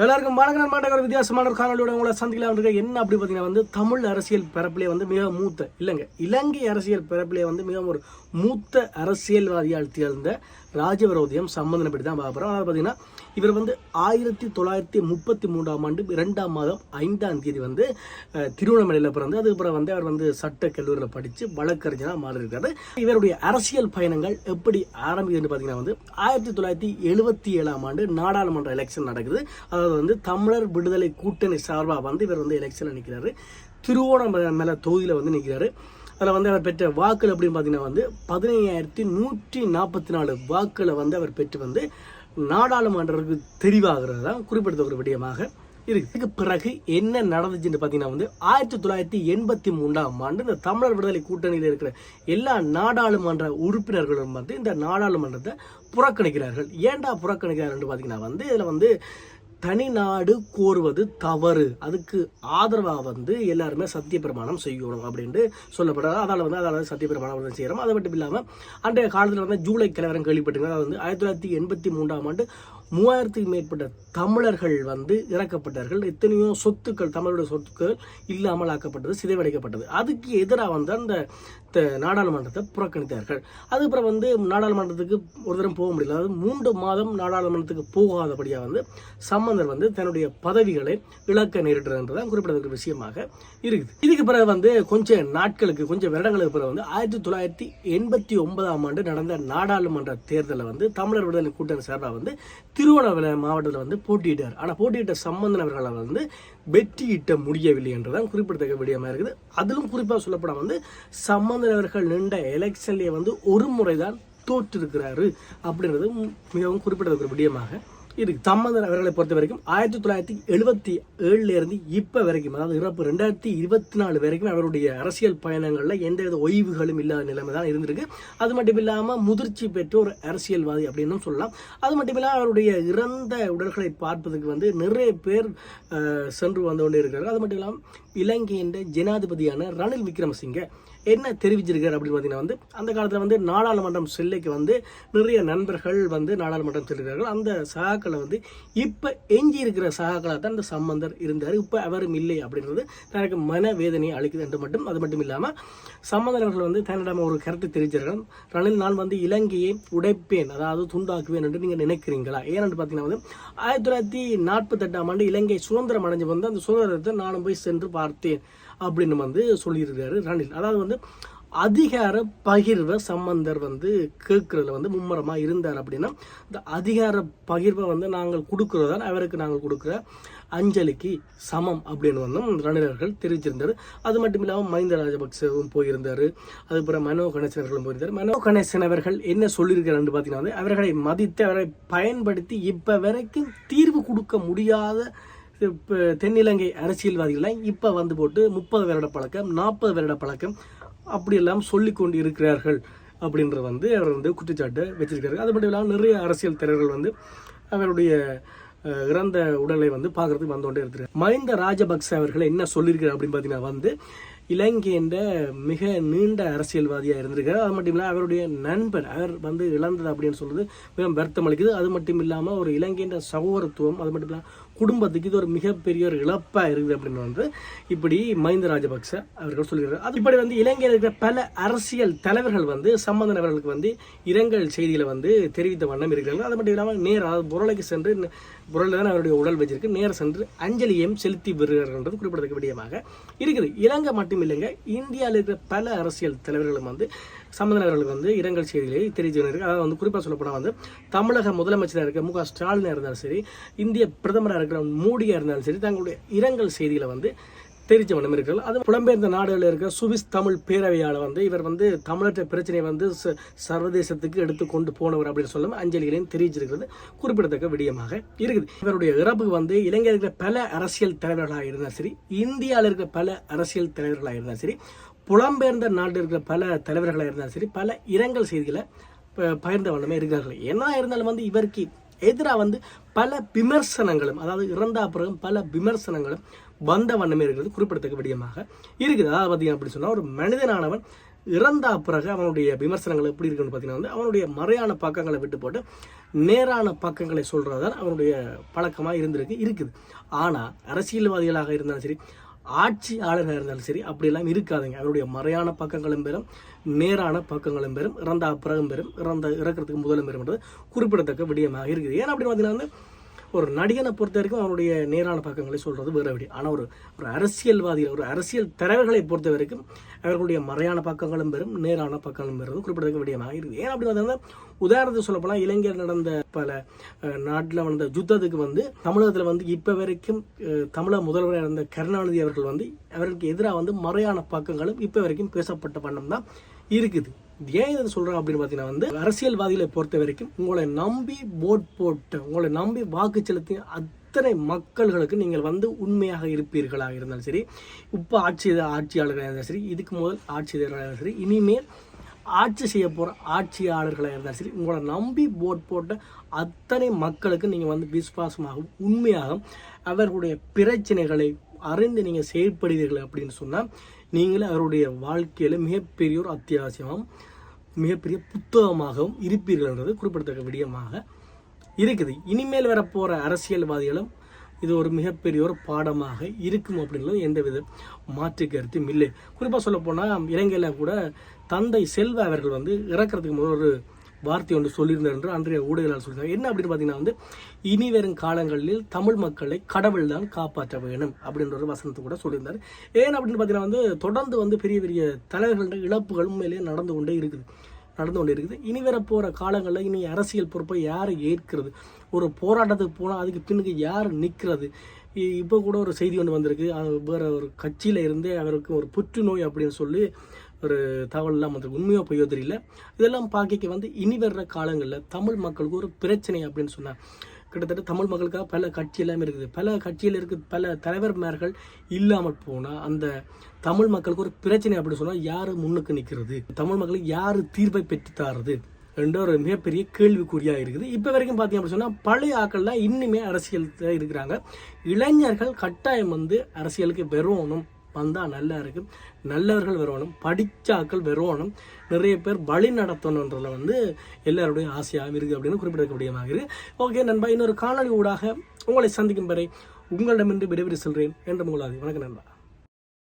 எல்லாருக்கும் வணக்கம். ஒரு வித்தியாசமான ஒரு காணொலியோட உங்களை சந்திக்கலாம் இருக்க. என்ன அப்படி பார்த்தீங்கன்னா வந்து தமிழ் அரசியல் பிறப்பிலே வந்து மிக மூத்த இலங்கை அரசியல் பிறப்பிலே வந்து மிக ஒரு மூத்த அரசியல்வாதியால் திகழ்ந்த ராஜவிரோதியம் சம்பந்தனை பற்றி தான் பார்க்குறோம். அதாவது பார்த்தீங்கன்னா இவர் வந்து 1933 ஆண்டு 2ஆம் மாதம் 5ஆம் தேதி வந்து திருவண்ணாமலையில் பிறந்து அதுக்கப்புறம் வந்து அவர் வந்து சட்ட கல்லூரியில் படித்து வழக்கறிஞராக மாறியிருக்காரு. இவருடைய அரசியல் பயணங்கள் எப்படி ஆரம்பிக்குதுன்னு பார்த்தீங்கன்னா வந்து 1977ஆம் ஆண்டு நாடாளுமன்ற எலெக்ஷன் நடக்குது. அதாவது வந்து தமிழர் விடுதலை கூட்டணி சார்பாக வந்து இவர் வந்து எலெக்ஷனில் நிற்கிறாரு. திருவோணமலை தொகுதியில் வந்து நிற்கிறாரு. அதில் வந்து அவர் பெற்ற வாக்குகள் அப்படின்னு பார்த்தீங்கன்னா வந்து 15,144 வாக்குகளை வந்து அவர் பெற்று வந்து நாடாளுமன்றத்துக்கு தெரிவாகிறது தான் குறிப்பிடத்தக்க ஒரு விடயமாக இருக்கு. இதுக்கு பிறகு என்ன நடந்துச்சுன்னு பார்த்தீங்கன்னா வந்து 1983ஆம் ஆண்டு இந்த தமிழர் விடுதலை கூட்டணியில் இருக்கிற எல்லா நாடாளுமன்ற உறுப்பினர்களும் வந்து இந்த நாடாளுமன்றத்தை புறக்கணிக்கிறார்கள். ஏன்டா புறக்கணிக்கிறார்கள் பார்த்தீங்கன்னா வந்து இதில் வந்து தனி நாடு கோருவது தவறு, அதுக்கு ஆதரவாக வந்து எல்லாருமே சத்திய பிரமாணம் செய்யணும் அப்படின்ட்டு சொல்லப்படுறது. அதால் சத்திய பிரமாணம் செய்கிறோம். அது மட்டும் இல்லாமல் அன்றைய காலத்தில் வந்து ஜூலை கலவரம் கேள்விப்பட்டிருக்காங்க. அது வந்து 1983ஆம் ஆண்டு 3000க்கும் மேற்பட்ட தமிழர்கள் வந்து இறக்கப்பட்டார்கள். எத்தனையோ சொத்துக்கள், தமிழருடைய சொத்துக்கள் இல்லாமல் ஆக்கப்பட்டது, சிதைவடைக்கப்பட்டது. அதுக்கு எதிராக வந்து அந்த நாடாளுமன்றத்தை புறக்கணித்தார்கள். அதுக்கப்புறம் வந்து நாடாளுமன்றத்துக்கு ஒரு தரம் போக முடியல. அதாவது 3 மாதம் நாடாளுமன்றத்துக்கு போகாதபடியாக வந்து சம்பந்தர் வந்து தன்னுடைய பதவிகளை இழக்க நேரிடுறதுன்றதான் குறிப்பிடத்தக்க விஷயமாக இருக்குது. இதுக்கு பிறகு வந்து கொஞ்சம் வருடங்களுக்கு பிறகு வந்து 1989ஆம் ஆண்டு நடந்த நாடாளுமன்ற தேர்தலில் வந்து தமிழர் விடுதலை கூட்டணி சார்பாக வந்து திருவண்ணாமலை மாவட்டத்தில் வந்து போட்டியிட்டார். ஆனால் போட்டியிட்ட சம்பந்தன் அவர்களை வந்து வெற்றியிட்ட முடியவில்லை என்றுதான் குறிப்பிடத்தக்க விடயமாக இருக்குது. அதிலும் குறிப்பாக சொல்லப்பட வந்து சம்பந்தன் அவர்கள் நின்ற எலெக்ஷன்லேயே வந்து ஒரு முறை தான் தோற்றிருக்கிறாரு அப்படின்றது மிகவும் குறிப்பிடத்தக்க விடயமாக இருக்கு. சம்பந்தன் அவர்களை பொறுத்த வரைக்கும் 1977 இருந்து இப்ப வரைக்கும், அதாவது இறப்பு 2024 வரைக்கும் அவருடைய அரசியல் பயணங்கள்ல எந்தவித ஓய்வுகளும் இல்லாத நிலைமை தான் இருந்திருக்கு. அது மட்டும் இல்லாம முதிர்ச்சி பெற்ற ஒரு அரசியல்வாதி அப்படின்னு சொல்லலாம். அது மட்டும் இல்லாம அவருடைய இறந்த உடல்களை பார்ப்பதற்கு வந்து நிறைய பேர் சென்று வந்து கொண்டே இருக்கிறார்கள். அது மட்டும் இல்லாமல் இலங்கையின் ஜனாதிபதியான ரணில் விக்ரமசிங்கே என்ன தெரிவிச்சிருக்காரு அப்படின்னு பார்த்தீங்கன்னா வந்து அந்த காலத்தில் வந்து நாடாளுமன்றம் செல்லைக்கு வந்து நிறைய நண்பர்கள் வந்து நாடாளுமன்றம் செல்கிறார்கள். அந்த சகாக்களை வந்து இப்போ எஞ்சி இருக்கிற சகாக்களாக தான் இந்த சம்பந்தர் இருந்தார். இப்போ அவரும் இல்லை அப்படின்றது தனக்கு மனவேதனையை அளிக்குது என்று மட்டும். அது மட்டும் இல்லாமல் சம்பந்தர் அவர்கள் வந்து தன்னிடம் ஒரு கருத்து தெரிவிச்சிருக்காங்க. ரணில், நான் வந்து இலங்கையை உடைப்பேன், அதாவது துண்டாக்குவேன் என்று நீங்கள் நினைக்கிறீங்களா? ஏன்னு பார்த்தீங்கன்னா வந்து 1948ஆம் ஆண்டு இலங்கை சுதந்திரம் அடைஞ்சு வந்து அந்த சுதந்திரத்தை நானும் போய் சென்று பார்த்தேன் அப்படின்னு வந்து சொல்லியிருக்காரு ரணில். அதாவது வந்து அதிகார பகிர்வை சம்பந்தர் வந்து கேட்கறதுல வந்து மும்முரமாக இருந்தார். அப்படின்னா இந்த அதிகார பகிர்வை வந்து நாங்கள் கொடுக்குறதான் அவருக்கு நாங்கள் கொடுக்குற அஞ்சலிக்கு சமம் அப்படின்னு வந்து ரணிலர்கள் தெரிவிச்சிருந்தார். அது மட்டும் இல்லாமல் மஹிந்த ராஜபக்சவும் போயிருந்தார். அதுக்கப்புறம் மனோ கணேசன் அவர்களும் போயிருந்தார். மனோ கணேசன் அவர்கள் என்ன சொல்லியிருக்கிறார் பார்த்தீங்கன்னா வந்து அவர்களை மதித்து அவரை பயன்படுத்தி இப்போ வரைக்கும் தீர்வு கொடுக்க முடியாத தென்னிலங்கை அரசியல்வாதிகளாம் இப்போ வந்து போட்டு 30 வருட பழக்கம், 40 வருட பழக்கம் அப்படியெல்லாம் சொல்லிக்கொண்டு இருக்கிறார்கள் அப்படின்ற வந்து அவர் வந்து குற்றச்சாட்டை வச்சிருக்காரு. அது மட்டும் இல்லாமல் நிறைய அரசியல் தலைவர்கள் வந்து அவருடைய இறந்த உடலை வந்து பார்க்கறதுக்கு வந்தோண்டே இருக்கிறார். மஹிந்த ராஜபக்ச அவர்கள் என்ன சொல்லியிருக்கிறார் அப்படின்னு பார்த்தீங்கன்னா வந்து இலங்கையின் மிக நீண்ட அரசியல்வாதியாக இருந்திருக்காரு. அது மட்டும் இல்லாமல் அவருடைய நண்பர் அவர் வந்து இழந்தது அப்படின்னு சொல்றது மிகவும் வருத்தம் அளிக்குது. அது மட்டும் இல்லாமல் ஒரு இலங்கையின் சகோதரத்துவம், அது மட்டும் இல்லாமல் குடும்பத்துக்கு இது ஒரு மிகப்பெரிய ஒரு இழப்பாக இருக்குது அப்படின்னு வந்து இப்படி மஹிந்த ராஜபக்ச அவர்கள் சொல்கிறார். அது இப்படி வந்து இலங்கையில் இருக்கிற பல அரசியல் தலைவர்கள் வந்து சம்பந்தன் அவர்களுக்கு வந்து இரங்கல் செய்திகளை வந்து தெரிவித்த வண்ணம் இருக்கிறார்கள். அது மட்டும் இல்லாமல் நேராக புரளைக்கு சென்று, புரளில் தான் அவருடைய உடல் வச்சிருக்கு, நேரம் சென்று அஞ்சலியும் செலுத்தி வருகிறார்கள் குறிப்பிடத்தக்க விடயமாக இருக்குது. இலங்கை மட்டும் இல்லைங்க, இந்தியாவில் இருக்கிற பல அரசியல் தலைவர்களும் வந்து சம்பந்தன் அவர்களுக்கு வந்து இரங்கல் செய்திகளை தெரிவிச்சிருக்கு. அதாவது வந்து குறிப்பாக சொல்லப்போனால் வந்து தமிழக முதலமைச்சராக இருக்க மு க ஸ்டாலினாக இருந்தாலும் சரி, இந்திய பிரதமராக இருக்கிற மோடியாக இருந்தாலும் சரி, தங்களுடைய இரங்கல் செய்திகளை வந்து தெரிவித்த வண்ணம் இருக்கிறார்கள். அது புலம்பெயர்ந்த நாடுகளில் இருக்கிற சுவிஸ் தமிழ் பேரவையால் வந்து இவர் வந்து தமிழற்ற பிரச்சனையை வந்து சர்வதேசத்துக்கு எடுத்து கொண்டு போனவர் அப்படின்னு சொல்லும் அஞ்சலிகளையும் தெரிவிச்சிருக்கிறது குறிப்பிடத்தக்க விடயமாக இருக்குது. இவருடைய இறப்புக்கு வந்து இலங்கையில் இருக்கிற பல அரசியல் தலைவர்களாக இருந்தாலும் சரி, இந்தியாவில் இருக்கிற பல அரசியல் தலைவர்களாக இருந்தாலும் சரி, புலம்பெயர்ந்த நாட்டில் இருக்கிற பல தலைவர்களாக இருந்தாலும் சரி, பல இரங்கல் செய்திகளை பகிர்ந்த வண்ணமே இருக்கிறார்கள். என்ன இருந்தாலும் வந்து இவருக்கு எதிராக வந்து பல விமர்சனங்களும், அதாவது இறந்தா பிறகும் பல விமர்சனங்களும் வந்த வண்ணமே இருக்கிறது குறிப்பிடத்தக்க விடயமாக இருக்குது. அதாவது பார்த்தீங்க அப்படின்னு சொன்னால் ஒரு மனிதனானவன் இறந்தா பிறகு அவனுடைய விமர்சனங்கள் எப்படி இருக்குன்னு பார்த்தீங்கன்னா வந்து அவனுடைய மறையான பக்கங்களை விட்டு போட்டு நேரான பக்கங்களை சொல்கிறதான் அவனுடைய பழக்கமாக இருக்குது. ஆனால் அரசியல்வாதிகளாக இருந்தாலும் சரி, ஆட்சியாளராக இருந்தாலும் சரி, அப்படியெல்லாம் இருக்காதுங்க. அவருடைய மறையான பக்கங்களும் பெறும், நேரான பக்கங்களும் பெறும், இறந்தா பிறகும் பெறும், இறக்கிறதுக்கு முதலும் பெறும்ன்றது குறிப்பிடத்தக்க விடயமாக இருக்குது. ஏன்னா அப்படின்னு பார்த்தீங்கன்னா வந்து ஒரு நடிகனை பொறுத்த வரைக்கும் அவருடைய நேரான பக்கங்களை சொல்கிறது வேற விடி. ஆனால் ஒரு அரசியல்வாதிகள், ஒரு அரசியல் தலைவர்களை பொறுத்த வரைக்கும் அவர்களுடைய மறையான பக்கங்களும் பெறும், நேரான பக்கங்களும் பெறுவது குறிப்பிடத்தக்க விடயமாக இருக்குது. ஏன் அப்படின்னு பார்த்தீங்கன்னா உதாரணத்துக்கு சொல்லப்போனால் இலங்கையில் நடந்த பல நாட்டில் வந்த யுத்தத்துக்கு வந்து தமிழகத்தில் வந்து இப்போ வரைக்கும் தமிழக முதல்வராக இருந்த கருணாநிதி அவர்கள் வந்து அவர்களுக்கு எதிராக வந்து மறையான பக்கங்களும் இப்போ வரைக்கும் பேசப்பட்ட வண்ணம் தான் இருக்குது. ஏன் இதை சொல்கிறேன் அப்படின்னு பார்த்தீங்கன்னா வந்து அரசியல்வாதிகளை பொறுத்த வரைக்கும் உங்களை நம்பி ஓட் போட்டு உங்களை நம்பி வாக்கு செலுத்தி அத்தனை மக்கள்களுக்கு நீங்கள் வந்து உண்மையாக இருப்பீர்களாக இருந்தாலும் சரி, இப்போ ஆட்சியாளர்களாக இருந்தாலும் சரி, இதுக்கு முதல் ஆட்சியாளர்களாக இருந்தாலும் சரி, இனிமேல் ஆட்சி செய்ய போகிற ஆட்சியாளர்களாக இருந்தாலும் சரி, உங்களை நம்பி ஓட் போட்ட அத்தனை மக்களுக்கு நீங்கள் வந்து விசுவாசமாகவும் உண்மையாகவும் அவர்களுடைய பிரச்சனைகளை அறிந்து நீங்கள் செயல்படுவீர்கள் அப்படின்னு சொன்னால் நீங்களே அவருடைய வாழ்க்கையில் மிகப்பெரிய ஒரு அத்தியாவசியமாகவும் மிகப்பெரிய புத்தகமாகவும் இருப்பீர்கள்ன்றது குறிப்பிடத்தக்க விடயமாக இருக்குது. இனிமேல் வரப்போகிற அரசியல்வாதிகளும் இது ஒரு மிகப்பெரிய ஒரு பாடமாக இருக்கும் அப்படின்றது எந்தவித மாற்று கருத்தும் இல்லை. குறிப்பாக சொல்ல போனால் இலங்கையில் கூட தந்தை செல்வ அவர்கள் வந்து இறக்கிறதுக்கு முதல் ஒரு வார்த்தை ஒன்று சொல்லியிருந்தார் என்று அன்றைய ஊடகங்களால் சொல்லியிருந்தாங்க. என்ன அப்படின்னு பார்த்தீங்கன்னா வந்து இனி வரும் காலங்களில் தமிழ் மக்களை கடவுள் தான் காப்பாற்ற வேணும் அப்படின்ற ஒரு வசனத்தை கூட சொல்லியிருந்தார். ஏன் அப்படின்னு பார்த்தீங்கன்னா வந்து தொடர்ந்து வந்து பெரிய பெரிய தலைவர்களுடைய இழப்புகள் உண்மையிலேயே நடந்து கொண்டே இருக்குது. இனி வரப்போகிற காலங்களில் இனி அரசியல் பொறுப்பை யார் ஏற்கிறது, ஒரு போராட்டத்துக்கு போனால் அதுக்கு பின்னுக்கு யார் நிற்கிறது. இப்போ கூட ஒரு செய்தி ஒன்று வந்திருக்கு, வேறு ஒரு கட்சியில் இருந்தே அவருக்கு ஒரு புற்றுநோய் அப்படின்னு சொல்லி ஒரு தகவல்லாம் வந்து உண்மையாக போயோ தெரியல. இதெல்லாம் பார்க்க வந்து இனி வர்ற காலங்களில் தமிழ் மக்களுக்கு ஒரு பிரச்சனை அப்படின்னு சொன்னால் கிட்டத்தட்ட தமிழ் மக்களுக்காக பல கட்சி எல்லாமே இருக்குது. பல கட்சியில் இருக்குது, பல தலைவர்மார்கள் இல்லாமல் போனால் அந்த தமிழ் மக்களுக்கு ஒரு பிரச்சனை அப்படின்னு சொன்னால் யார் முன்னுக்கு நிற்கிறது, தமிழ் மக்களுக்கு யார் தீர்ப்பை பெற்று தாருது என்ற ஒரு மிகப்பெரிய கேள்விக்குறியாக இருக்குது. இப்போ வரைக்கும் பார்த்தீங்க அப்படின்னு சொன்னால் பழைய ஆக்கள் தான் இன்னுமே அரசியல் இருக்கிறாங்க. இளைஞர்கள் கட்டாயம் வந்து அரசியலுக்கு வரணும், வந்தால் நல்லா இருக்கும், நல்லவர்கள் வரணும், படித்த ஆக்கள் வரணும், நிறைய பேர் வழி நடத்தணுன்றதுல வந்து எல்லாருடைய ஆசையாக இருக்குது அப்படின்னு குறிப்பிடக்கூடியமாக இருக்குது. ஓகே நண்பா, இன்னொரு காணொலி ஊடாக உங்களை சந்திக்கும் வரை உங்களிடமிருந்து விடைபெற்று செல்கிறேன் என்று உங்களாது. வணக்கம் நண்பா.